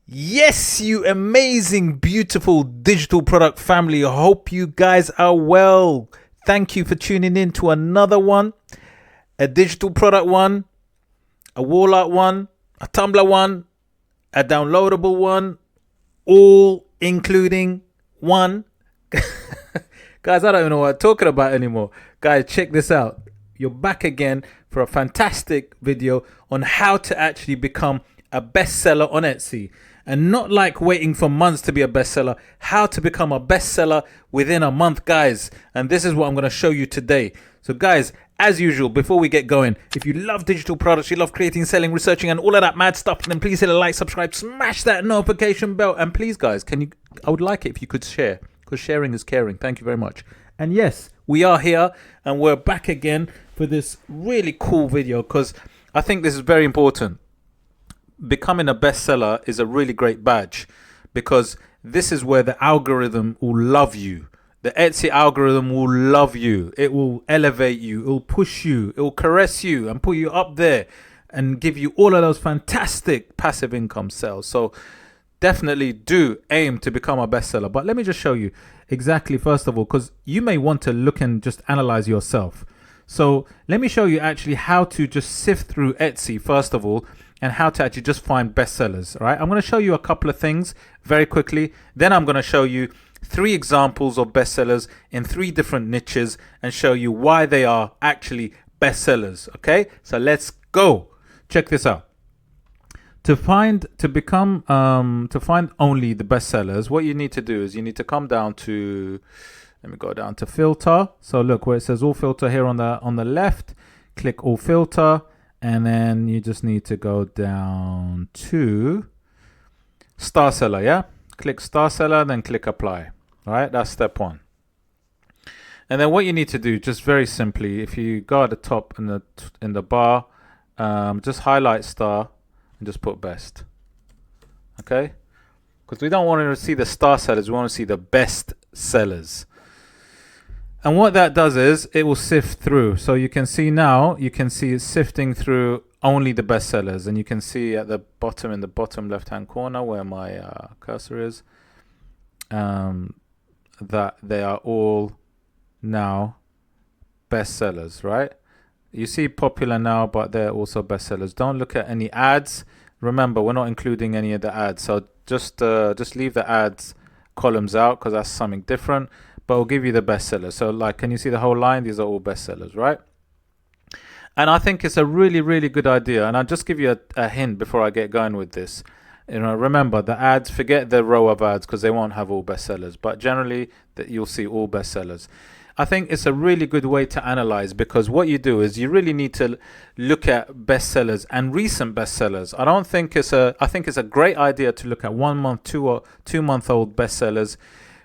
Yes, you amazing, beautiful digital product family. I hope you guys are well. Thank you for tuning in to another one, a digital product one, a wall art one, a Tumblr one, a downloadable one, all including one. Guys, I don't even know what I'm talking about anymore. Guys, check this out. You're back again for a fantastic video on how to actually become a bestseller on Etsy. And not like waiting for months to be a bestseller, how to become a bestseller within a month, guys. And this is what I'm going to show you today. So guys, as usual, before we get going, if you love digital products, you love creating, selling, researching, and all of that mad stuff, then please hit a like, subscribe, smash that notification bell. And please, guys, I would like it if you could share, because sharing is caring. Thank you very much. And yes, we are here and we're back again for this really cool video, because I think this is very important. Becoming a bestseller is a really great badge, because this is where the algorithm will love you. The Etsy algorithm will love you. It will elevate you. It will push you. It will caress you and put you up there and give you all of those fantastic passive income sales. So definitely do aim to become a bestseller. But let me just show you exactly, first of all, because you may want to look and just analyze yourself. So let me show you actually how to just sift through Etsy, first of all, and how to actually just find bestsellers. All right, I'm going to show you a couple of things very quickly. Then I'm going to show you 3 examples of bestsellers in 3 different niches and show you why they are actually bestsellers. Okay, so let's go. Check this out. To find only the bestsellers, what you need to do is you need to come down to, let me go down to filter. So look where it says all filter here on the left. Click all filter. And then you just need to go down to star seller, yeah? Click star seller, then click apply. All right, that's step 1. And then what you need to do, just very simply, if you go at the top in the bar, just highlight star and just put best. Okay? Because we don't want to see the star sellers, we want to see the best sellers. And what that does is it will sift through. So you can see now, you can see it's sifting through only the bestsellers. And you can see at the bottom, in the bottom left-hand corner where my cursor is, that they are all now bestsellers, right? You see popular now, but they're also bestsellers. Don't look at any ads. Remember, we're not including any of the ads. So just leave the ads columns out, because that's something different. But we'll give you the bestsellers. So like, can you see the whole line? These are all bestsellers, right? And I think it's a really, really good idea. And I'll just give you a hint before I get going with this. You know, remember the ads, forget the row of ads, because they won't have all bestsellers. But generally, you'll see all bestsellers. I think it's a really good way to analyze, because what you do is you really need to look at bestsellers and recent bestsellers. I think it's a great idea to look at 1 month, 2 month old bestsellers,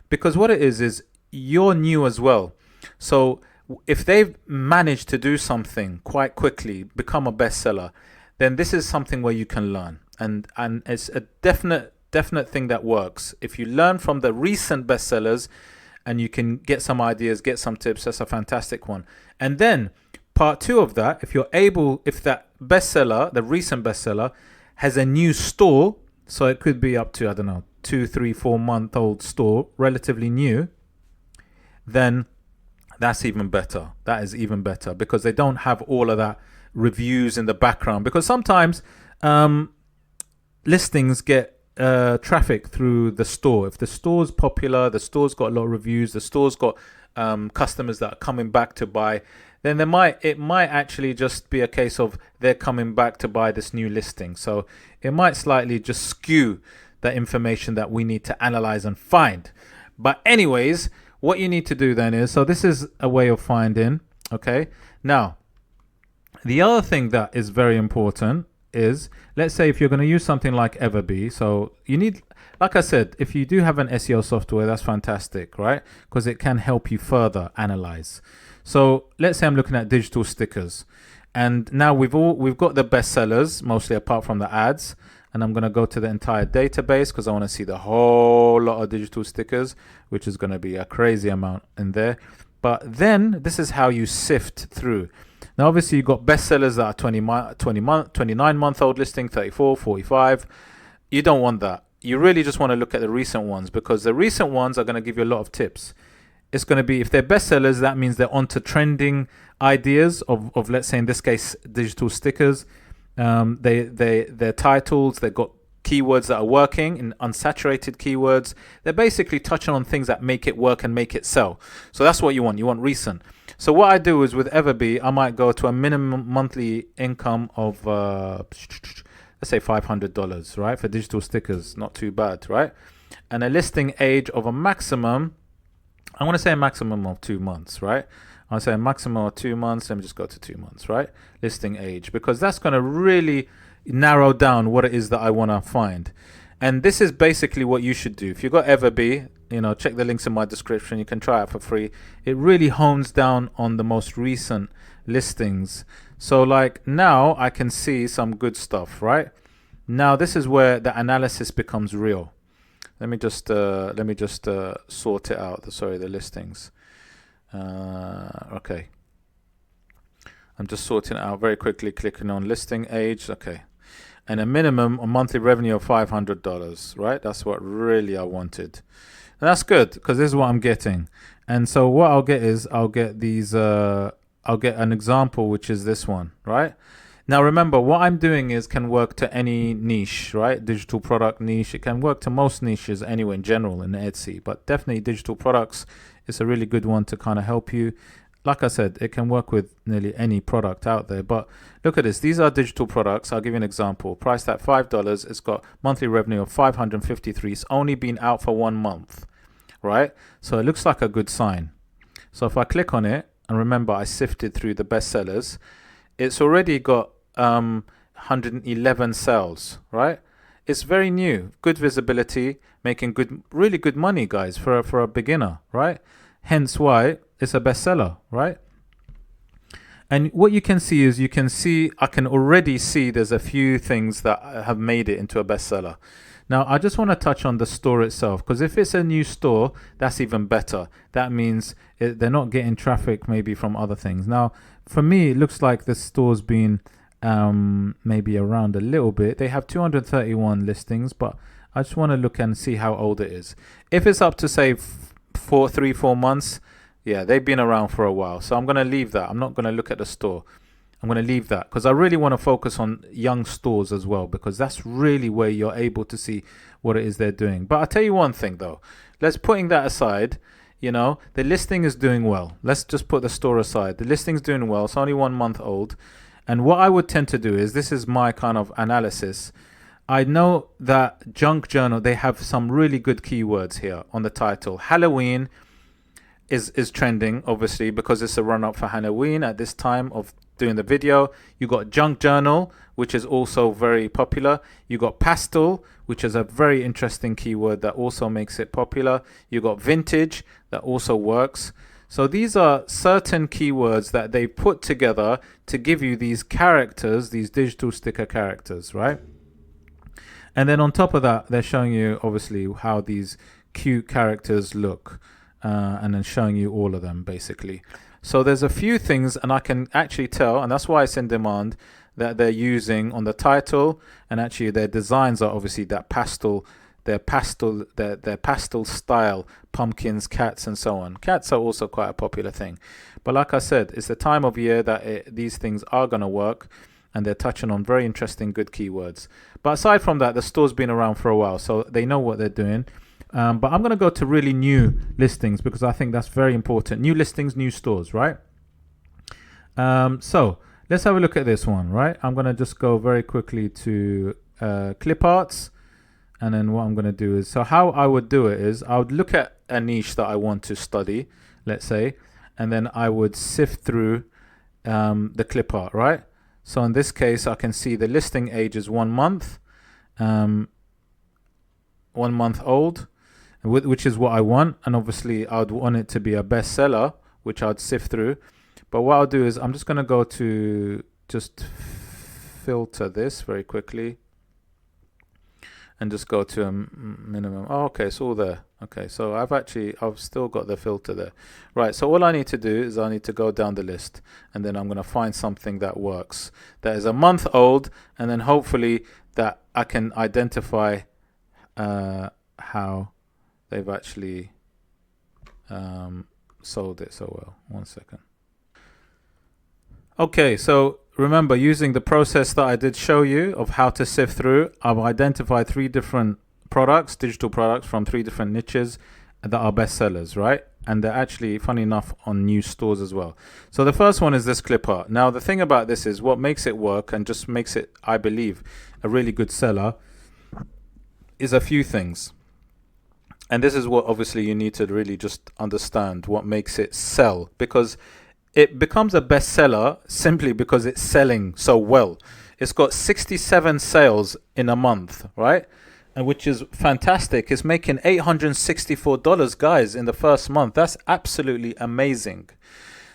because what it is you're new as well. So if they've managed to do something quite quickly, become a bestseller, then this is something where you can learn. And it's a definite thing that works. If you learn from the recent bestsellers and you can get some ideas, get some tips, that's a fantastic one. And then part 2 of that, if that bestseller, the recent bestseller, has a new store, so it could be up to, I don't know, 2, 3, 4 month old store, relatively new, then that's even better. That is even better, because they don't have all of that reviews in the background. Because sometimes listings get traffic through the store. If the store's popular, the store's got a lot of reviews, the store's got customers that are coming back to buy, then it might actually just be a case of they're coming back to buy this new listing. So it might slightly just skew the information that we need to analyze and find. But anyways, what you need to do then is, so this is a way of finding, okay? Now, the other thing that is very important is, let's say if you're going to use something like EVERBEE, so you need, like I said, if you do have an SEO software, that's fantastic, right? Because it can help you further analyze. So let's say I'm looking at digital stickers, and now we've got the bestsellers, mostly apart from the ads. And I'm going to go to the entire database, because I want to see the whole lot of digital stickers, which is going to be a crazy amount in there. But then this is how you sift through. Now, obviously, you've got bestsellers that are 29-month-old listing, 34, 45. You don't want that. you really just want to look at the recent ones, because the recent ones are going to give you a lot of tips. It's going to be, if they're bestsellers, that means they're onto trending ideas of let's say in this case digital stickers. They're titles, they've got keywords that are working in unsaturated keywords. They're basically touching on things that make it work and make it sell. So that's what you want. You want recent. So what I do is with EVERBEE, I might go to a minimum monthly income of let's say $500, right, for digital stickers. Not too bad, right? And a listing age of a maximum, I want to say a maximum of 2 months, right? I'll say a maximum of 2 months. Let me just go to 2 months, right? Listing age, because that's going to really narrow down what it is that I want to find. And this is basically what you should do. If you've got EVERBEE, check the links in my description. You can try it for free. It really hones down on the most recent listings. So like now I can see some good stuff, right? Now this is where the analysis becomes real. Let me just sort it out. The listings. Okay. I'm just sorting it out very quickly, clicking on listing age. Okay. And a minimum on monthly revenue of $500, right? That's what really I wanted. And that's good, because this is what I'm getting. And so what I'll get is I'll get these, I'll get an example, which is this one, right? Now remember, what I'm doing is can work to any niche, right? Digital product niche. It can work to most niches anyway in general in Etsy, but definitely digital products is a really good one to kind of help you. Like I said, it can work with nearly any product out there. But look at this. These are digital products. I'll give you an example. Priced at $5. It's got monthly revenue of $553. It's only been out for 1 month, right? So it looks like a good sign. So if I click on it, and remember I sifted through the bestsellers, it's already got 111 sales, right? It's very new, good visibility, making really good money, guys, for a beginner, right? Hence why it's a bestseller, right? And what you can see is I can already see there's a few things that have made it into a bestseller. Now, I just want to touch on the store itself, because if it's a new store, that's even better. That means they're not getting traffic maybe from other things. Now, for me, it looks like the store's been maybe around a little bit. They have 231 listings, but I just want to look and see how old it is. If it's up to say 3-4 months, yeah, they've been around for a while. So I'm going to leave that. I'm not going to look at the store. I'm going to leave that because I really want to focus on young stores as well, because that's really where you're able to see what it is they're doing. But I'll tell you one thing though, putting that aside, the listing is doing well. Let's just put the store aside. The listing's doing well. It's only 1 month old. And what I would tend to do is, this is my kind of analysis. I know that Junk Journal, they have some really good keywords here on the title. Halloween is trending, obviously, because it's a run up for Halloween at this time of doing the video. You got Junk Journal, which is also very popular. You got Pastel, which is a very interesting keyword that also makes it popular. You got Vintage, that also works. So these are certain keywords that they put together to give you these characters, these digital sticker characters, right? And then on top of that, they're showing you obviously how these cute characters look, and then showing you all of them basically. So there's a few things, and I can actually tell, and that's why it's in demand, that they're using on the title, and actually their designs are obviously that pastel. Their pastel style, pumpkins, cats, and so on. Cats are also quite a popular thing. But like I said, it's the time of year that these things are going to work, and they're touching on very interesting, good keywords. But aside from that, the store's been around for a while, so they know what they're doing. But I'm going to go to really new listings, because I think that's very important. New listings, new stores, right? So let's have a look at this one, right? I'm going to just go very quickly to clip arts. And then what I'm going to do is, so how I would do it is, I would look at a niche that I want to study, let's say, and then I would sift through the clip art, right? So in this case, I can see the listing age is 1 month, 1 month old, which is what I want. And obviously I would want it to be a bestseller, which I'd sift through. But what I'll do is I'm just going to go to just filter this very quickly. And just go to a minimum. Oh, okay, it's all there. Okay, so I've still got the filter there. Right, so all I need to do is I need to go down the list, and then I'm going to find something that works, that is a month old, and then hopefully that I can identify how they've actually sold it so well. 1 second. Okay, so remember, using the process that I did show you of how to sift through, I've identified 3 different products, digital products from 3 different niches that are bestsellers, right? And they're actually, funny enough, on new stores as well. So the first one is this clip art. Now, the thing about this is what makes it work and just makes it, I believe, a really good seller is a few things. And this is what obviously you need to really just understand what makes it sell, because it becomes a bestseller simply because it's selling so well. It's got 67 sales in a month, right? And which is fantastic. It's making $864, guys, in the first month. That's absolutely amazing.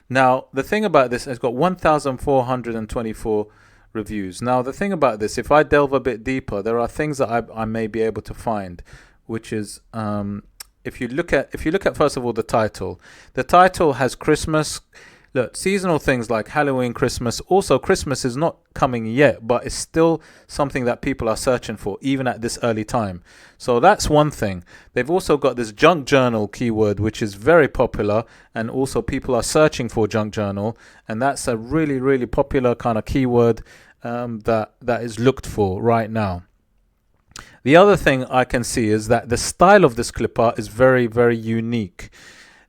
Now, the thing about this, it's got 1,424 reviews. Now, the thing about this, if I delve a bit deeper, there are things that I may be able to find, which is if you look at first of all the title has Christmas. Look, seasonal things like Halloween, Christmas. Also, Christmas is not coming yet, but it's still something that people are searching for, even at this early time. So that's one thing. They've also got this junk journal keyword, which is very popular, and also people are searching for junk journal, and that's a really, really popular kind of keyword that is looked for right now. The other thing I can see is that the style of this clip art is very, very unique.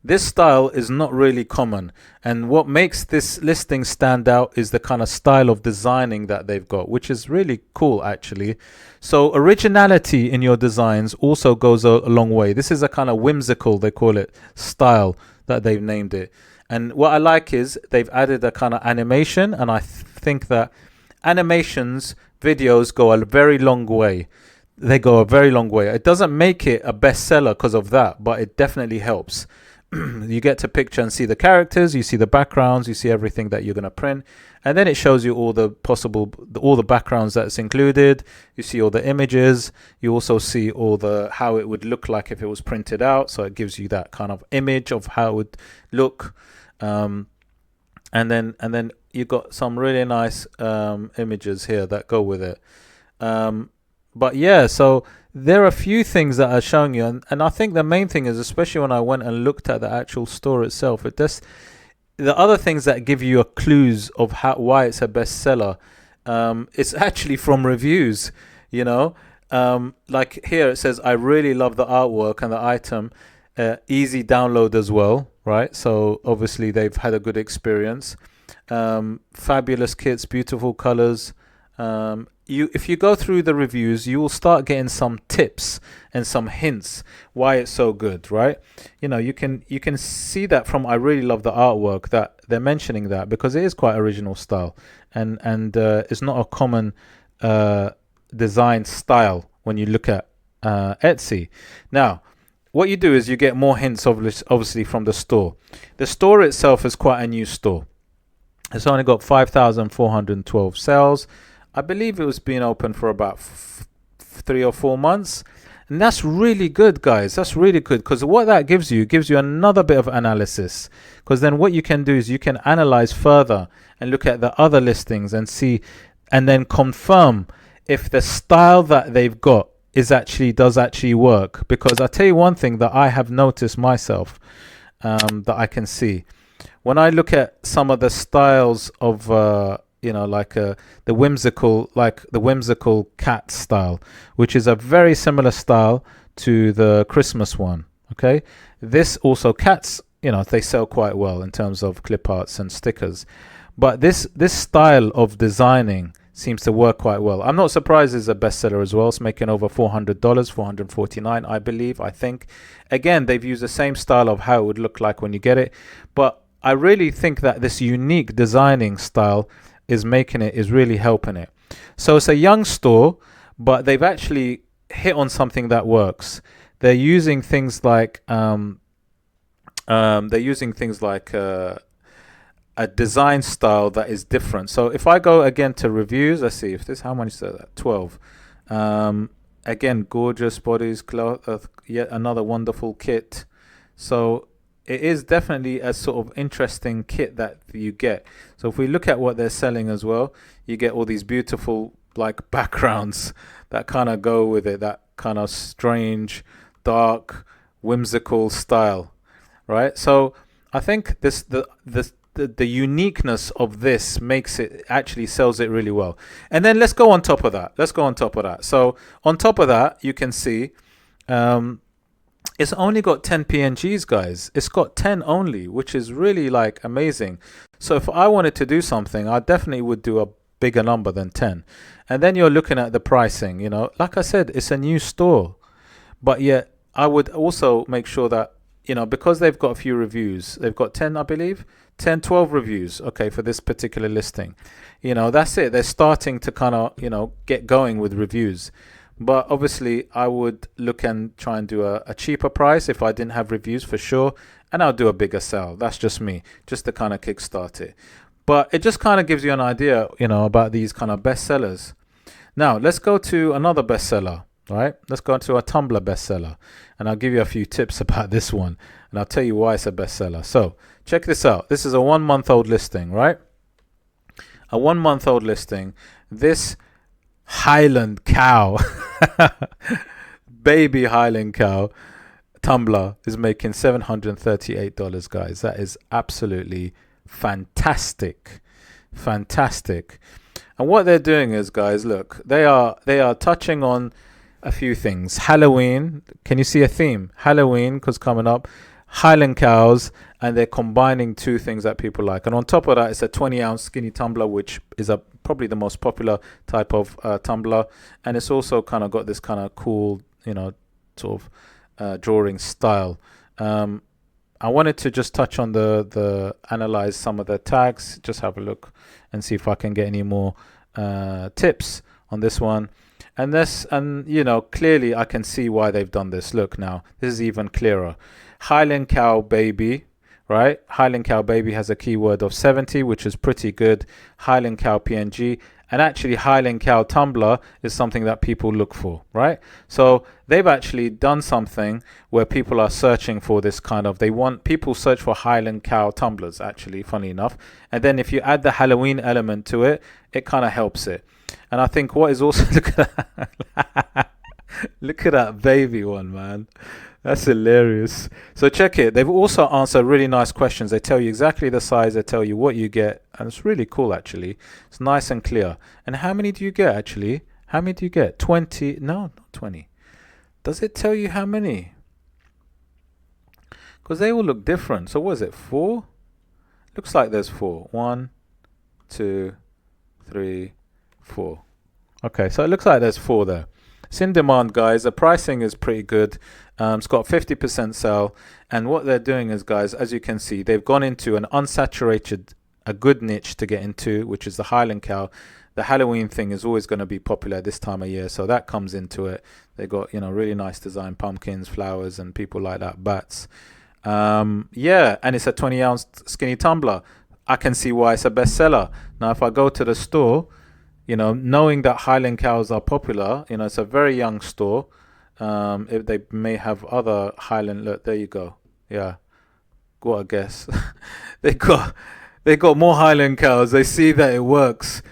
This style is not really common, and what makes this listing stand out is the kind of style of designing that they've got, which is really cool actually. So originality in your designs also goes a long way. This is a kind of whimsical, they call it, style that they've named it. And what I like is they've added a kind of animation, and I think that animations, videos go a very long way. They go a very long way. It doesn't make it a bestseller because of that, but it definitely helps. You get to picture and see the characters, you see the backgrounds, you see everything that you're going to print, and then it shows you all the backgrounds that's included. You see all the images, you also see all the how it would look like if it was printed out, so it gives you that kind of image of how it would look. And then you got some really nice images here that go with it. But yeah, so there are a few things that are showing you, and I think the main thing is, especially when I went and looked at the actual store itself, the other things that give you a clues of why it's a bestseller, it's actually from reviews, you know. Like here it says, I really love the artwork and the item, easy download as well, right? So obviously they've had a good experience. Fabulous kits, beautiful colors. If you go through the reviews, you will start getting some tips and some hints why it's so good, right? You know, you can see that from I really love the artwork, that they're mentioning that because it is quite original style, and it's not a common design style when you look at Etsy. Now, what you do is you get more hints, obviously, from the store. The store itself is quite a new store. It's only got 5,412 sales. I believe it was being open for about 3 or 4 months. And that's really good, guys. That's really good, because what that gives you another bit of analysis. Because then what you can do is you can analyze further and look at the other listings and see, and then confirm if the style that they've got does actually work. Because I'll tell you one thing that I have noticed myself, that I can see. When I look at some of the styles of the whimsical cat style, which is a very similar style to the Christmas one. Okay, this also, cats, they sell quite well in terms of clip arts and stickers, but this style of designing seems to work quite well. I'm not surprised it's a bestseller as well. It's making over $400, $449, I think. Again, they've used the same style of how it would look like when you get it, but I really think that this unique designing style is really helping it. So it's a young store, but they've actually hit on something that works. They're using things like a design style that is different. So if I go again to reviews, let's see if how much is that? 12. Again, gorgeous bodies, cloth, yet another wonderful kit. So it is definitely a sort of interesting kit that you get. So if we look at what they're selling as well, you get all these beautiful like backgrounds that kind of go with it, that kind of strange, dark, whimsical style, right? So I think the uniqueness of this makes it, actually sells it really well. And then let's go on top of that. So on top of that, you can see it's only got 10 PNGs, guys. It's got 10 only, which is really like amazing. So if I wanted to do something, I definitely would do a bigger number than 10. And then you're looking at the pricing, you know, like I said, it's a new store, but yet I would also make sure that, you know, because they've got a few reviews, they've got 10, I believe, 10, 12 reviews, okay, for this particular listing. You know, that's it. They're starting to kind of, you know, get going with reviews. But obviously, I would look and try and do a cheaper price if I didn't have reviews for sure. And I'll do a bigger sale. That's just me, just to kind of kickstart it. But it just kind of gives you an idea, you know, about these kind of bestsellers. Now, let's go to another bestseller, right? Let's go to a Tumblr bestseller. And I'll give you a few tips about this one. And I'll tell you why it's a bestseller. So, check this out. This is a 1-month-old listing, right? A 1-month-old listing. This Highland cow, baby Highland cow, Tumblr is making $738, guys. That is absolutely fantastic. And what they're doing is, guys, look, they are touching on a few things. Halloween, can you see a theme? Halloween, because coming up, Highland cows, and they're combining two things that people like. And on top of that, it's a 20-ounce skinny tumbler, which is probably the most popular type of tumbler. And it's also kind of got this kind of cool, you know, sort of drawing style. I wanted to just touch on analyze some of the tags, just have a look and see if I can get any more tips on this one. And you know, clearly I can see why they've done this. Look, now this is even clearer. Highland cow baby, right? Highland cow baby has a keyword of 70, which is pretty good. Highland cow PNG, and actually Highland cow Tumblr is something that people look for, right? So they've actually done something where people are searching for this kind of, people search for Highland cow tumblers, actually, funny enough. And then if you add the Halloween element to it, it kind of helps it. And I think what is also, look at that, look at that baby one, man. That's hilarious. So check it. They've also answered really nice questions. They tell you exactly the size. They tell you what you get. And it's really cool, actually. It's nice and clear. And how many do you get, actually? How many do you get? 20? No, not 20. Does it tell you how many? Because they all look different. So what is it, 4? Looks like there's 4. 1, 2, 3, 4. Okay, so it looks like there's 4 there. It's in demand, guys. The pricing is pretty good. It's got 50% sell. And what they're doing is, guys, as you can see, they've gone into an unsaturated, a good niche to get into, which is the Highland cow. The Halloween thing is always going to be popular this time of year, so that comes into it. They got, you know, really nice design, pumpkins, flowers, and people like that, bats. Yeah, and it's a 20-ounce skinny tumbler. I can see why it's a bestseller. Now, if I go to the store, you know, knowing that Highland cows are popular, you know, it's a very young store. If they may have other Highland, look, there you go. Yeah, what a guess. they got more Highland cows. They see that it works.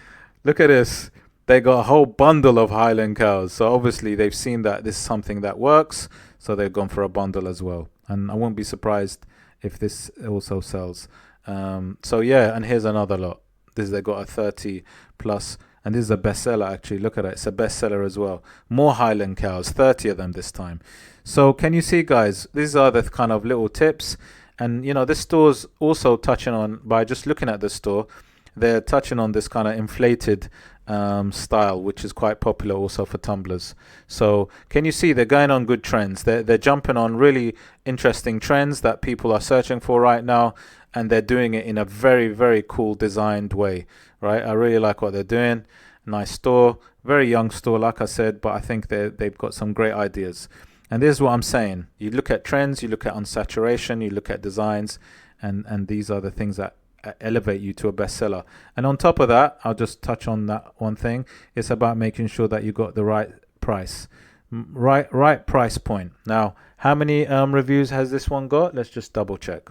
Look at this. They got a whole bundle of Highland cows. So obviously they've seen that this is something that works. So they've gone for a bundle as well. And I won't be surprised if this also sells. So yeah, and here's another lot. They got a 30 plus. And this is a bestseller, actually. Look at it. It's a bestseller as well. More Highland cows, 30 of them this time. So can you see, guys, these are the kind of little tips. And, you know, this store's also touching on, by just looking at the store, they're touching on this kind of inflated style, which is quite popular also for tumblers. So can you see they're going on good trends? They're jumping on really interesting trends that people are searching for right now. And they're doing it in a very, very cool designed way, right? I really like what they're doing. Nice store, very young store, like I said, but I think they've got some great ideas. And this is what I'm saying. You look at trends, you look at unsaturation, you look at designs, and these are the things that elevate you to a bestseller. And on top of that, I'll just touch on that one thing. It's about making sure that you got the right price, right price point. Now, how many reviews has this one got? Let's just double check.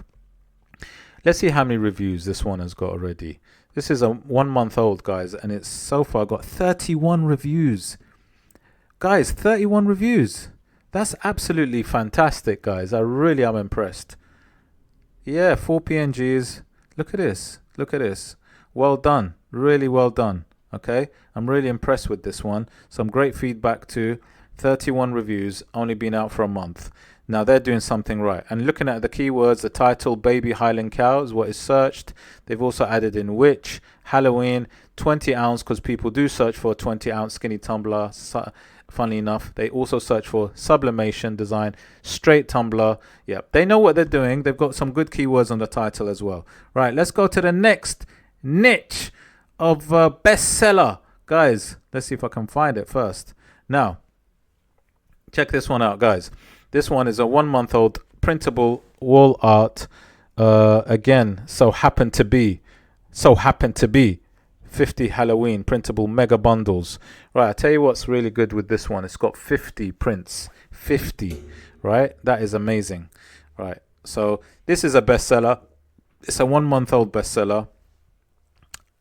Let's see how many reviews this one has got already. This is a 1 month old, guys, and it's so far got 31 reviews. Guys, 31 reviews. That's absolutely fantastic, guys. I really am impressed. Yeah, 4 PNGs. Look at this. Look at this. Well done. Really well done. Okay, I'm really impressed with this one. Some great feedback too. 31 reviews, only been out for a month. Now they're doing something right. And looking at the keywords, the title, baby Highland cow is what is searched. They've also added in witch, Halloween, 20 ounce, because people do search for a 20 ounce skinny tumbler. Funnily enough, they also search for sublimation design, straight tumbler. Yeah, they know what they're doing. They've got some good keywords on the title as well. Right, let's go to the next niche of bestseller. Guys, let's see if I can find it first. Now, check this one out, guys. This one is a 1 month old printable wall art. Again, so happened to be 50 Halloween printable mega bundles. Right, I tell you what's really good with this one. It's got 50 prints. 50, right? That is amazing. Right, so this is a bestseller. It's a 1 month old bestseller.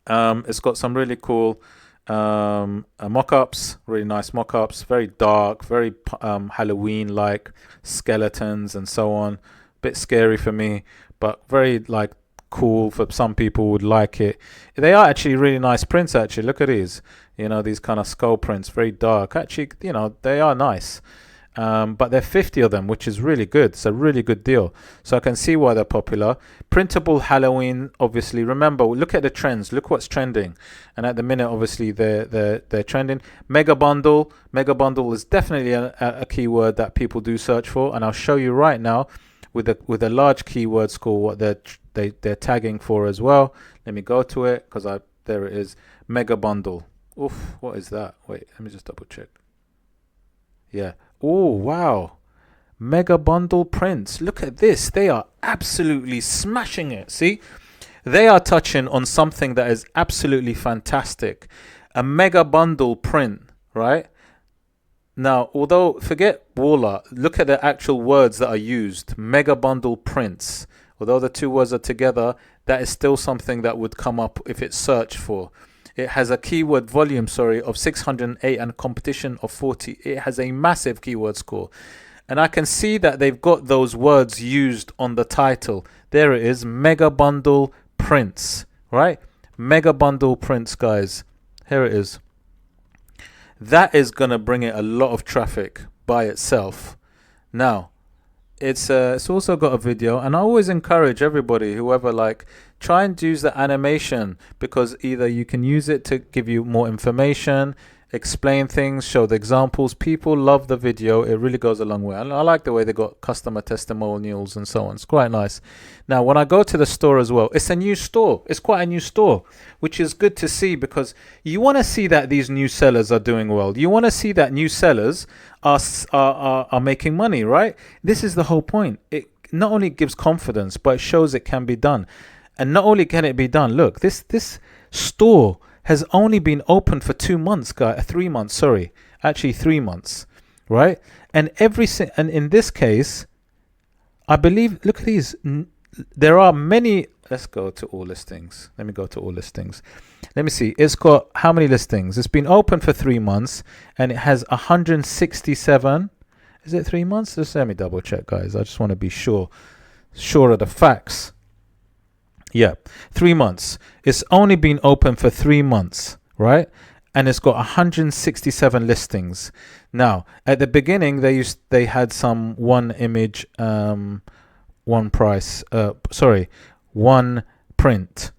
It's got some really cool mock-ups, really nice mock-ups, very dark, very Halloween-like skeletons and so on. Bit scary for me, but very like cool for some people would like it. They are actually really nice prints. Actually, look at these. You know, these kind of skull prints, very dark. Actually, you know, they are nice. But there are 50 of them, which is really good. It's a really good deal. So I can see why they're popular. Printable Halloween, obviously. Remember, look at the trends. Look what's trending. And at the minute, obviously, they're trending. Mega bundle. Mega bundle is definitely a keyword that people do search for. And I'll show you right now with a large keyword score what they're tagging for as well. Let me go to it because there it is. Mega bundle. Oof, what is that? Wait, let me just double check. Yeah. Oh, wow. Mega bundle prints. Look at this. They are absolutely smashing it. See? They are touching on something that is absolutely fantastic. A mega bundle print, right? Now, although, forget wall art, look at the actual words that are used. Mega bundle prints. Although the two words are together, that is still something that would come up if it's searched for. It has a keyword volume, of 608 and competition of 40. It has a massive keyword score. And I can see that they've got those words used on the title. There it is, mega bundle prints, right? Mega bundle prints, guys. Here it is. That is going to bring it a lot of traffic by itself. Now, it's also got a video, and I always encourage everybody, whoever, try and use the animation, because either you can use it to give you more information, explain things, show the examples. People love the video. It really goes a long way. And I like the way they got customer testimonials and so on. It's quite nice. Now, when I go to the store as well, it's a new store. It's quite a new store, which is good to see, because you want to see that these new sellers are doing well. You want to see that new sellers are making money, right? This is the whole point. It not only gives confidence, but it shows it can be done. And not only can it be done, look, this store has only been open for 2 months, guys. 3 months, sorry. Actually, 3 months, right? And in this case, I believe, look at these. There are many. Let's go to all listings. Let me go to all listings. Let me see. It's got how many listings? It's been open for 3 months, and it has 167. Is it 3 months? Just let me double check, guys. I just want to be sure of the facts. Yeah, 3 months. It's only been open for 3 months, right? And it's got 167 listings. Now, at the beginning, they had some one image, one print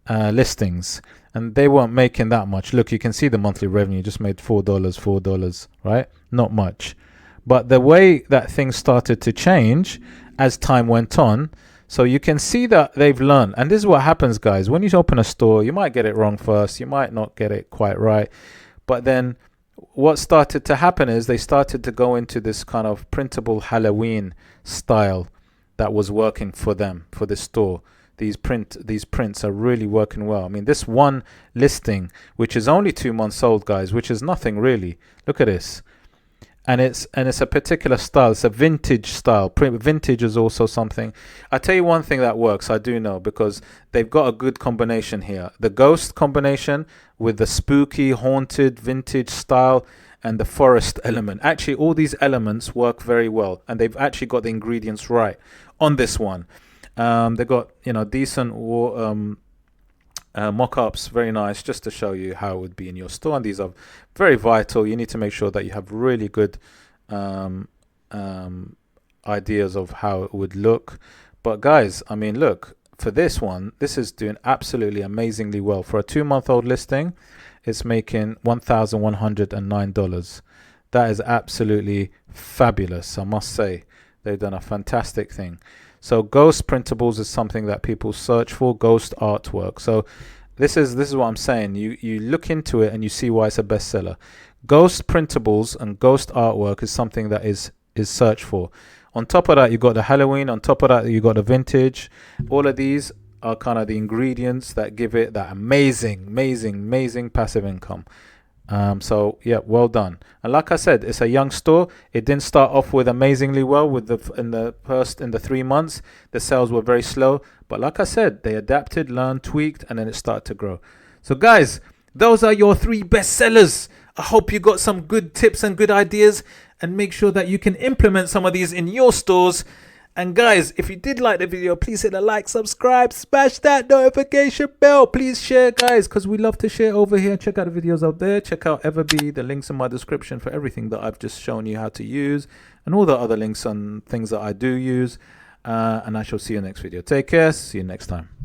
listings, and they weren't making that much. Look, you can see the monthly revenue just made $4, right? Not much. But the way that things started to change as time went on, so you can see that they've learned. And this is what happens, guys. When you open a store, you might get it wrong first. You might not get it quite right. But then what started to happen is they started to go into this kind of printable Halloween style that was working for them, for the store. These prints are really working well. I mean, this one listing, which is only 2 months old, guys, which is nothing really. Look at this. And it's a particular style. It's a vintage style. Vintage is also something. I tell you one thing that works. I do know, because they've got a good combination here. The ghost combination with the spooky, haunted, vintage style, and the forest element. Actually, all these elements work very well, and they've actually got the ingredients right on this one. They've got, you know, decent mock-ups, very nice, just to show you how it would be in your store. And these are very vital. You need to make sure that you have really good ideas of how it would look. But guys, I mean, look, for this one, this is doing absolutely amazingly well. For a 2-month-old listing, it's making $1,109. That is absolutely fabulous, I must say. They've done a fantastic thing. So ghost printables is something that people search for, ghost artwork. So this is what I'm saying. You look into it and you see why it's a bestseller. Ghost printables and ghost artwork is something that is searched for. On top of that, you got the Halloween. On top of that, you got the vintage. All of these are kind of the ingredients that give it that amazing passive income. So yeah, well done. And like I said, it's a young store. It didn't start off with amazingly well with in the 3 months. The sales were very slow, but like I said, they adapted, learned, tweaked, and then it started to grow. So guys, those are your 3 bestsellers. I hope you got some good tips and good ideas, and make sure that you can implement some of these in your stores. And guys, if you did like the video, please hit the like, subscribe, smash that notification bell. Please share, guys, because we love to share over here. Check out the videos out there. Check out EVERBEE. The links in my description for everything that I've just shown you how to use, and all the other links and things that I do use. And I shall see you next video. Take care. See you next time.